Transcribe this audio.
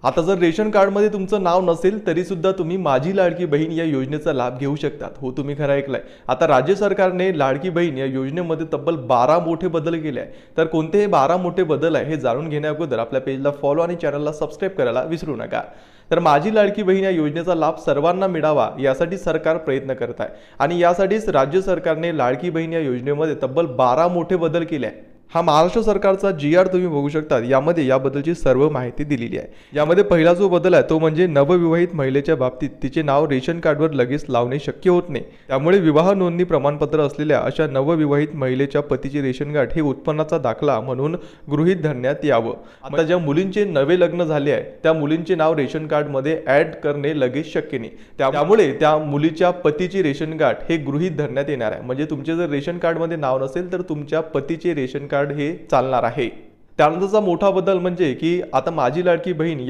आता जर रेशन कार्डमध्ये तुमचं नाव नसेल तरी सुद्धा तुम्ही माझी लाडकी बहीण या योजनेचा लाभ घेऊ शकतात। हो, तुम्ही खरं ऐकलंय। आता राज्य सरकारने लाडकी बहीण या योजनेमध्ये तब्बल 12 मोठे बदल केले आहे। तर कोणते हे 12 मोठे बदल आहे हे जाणून घेण्याअगोदर आपल्या पेजला फॉलो आणि चॅनलला सबस्क्राईब करायला विसरू नका। तर माझी लाडकी बहीण या योजनेचा लाभ सर्वांना मिळावा यासाठी सरकार प्रयत्न करत आहे आणि यासाठीच राज्य सरकारने लाडकी बहीण या योजनेमध्ये तब्बल 12 मोठे बदल केले आहे। हा महाराष्ट्र सरकारचा GR तुम्ही बघू शकता। यामध्ये याबद्दलची सर्व माहिती दिलेली आहे। यामध्ये पहिला जो बदल आहे तो म्हणजे नवविवाहित महिलेच्या बाबतीत तिचे नाव रेशन कार्डवर लगेच लावणे शक्य होत नाही। त्यामुळे विवाह नोंदणी प्रमाणपत्र असलेल्या अशा नवविवाहित महिलेच्या पतीचे रेशन कार्ड हे उत्पन्नाचा दाखला म्हणून गृहीत धरण्यात यावं। आता ज्या मुलींचे नवे लग्न झाले आहे त्या मुलींचे नाव रेशन कार्डमध्ये ऍड करणे लगेच शक्य नाही। त्यामुळे त्या मुलीच्या पतीचे रेशन कार्ड हे गृहीत धरण्यात येणार आहे। म्हणजे तुमचे जर रेशन कार्डमध्ये नाव नसेल तर तुमच्या पतीचे रेशन कार्ड हे चालणार आहे। त्यानंतरचा मोठा बदल म्हणजे की आता माझी लाडकी बहीण या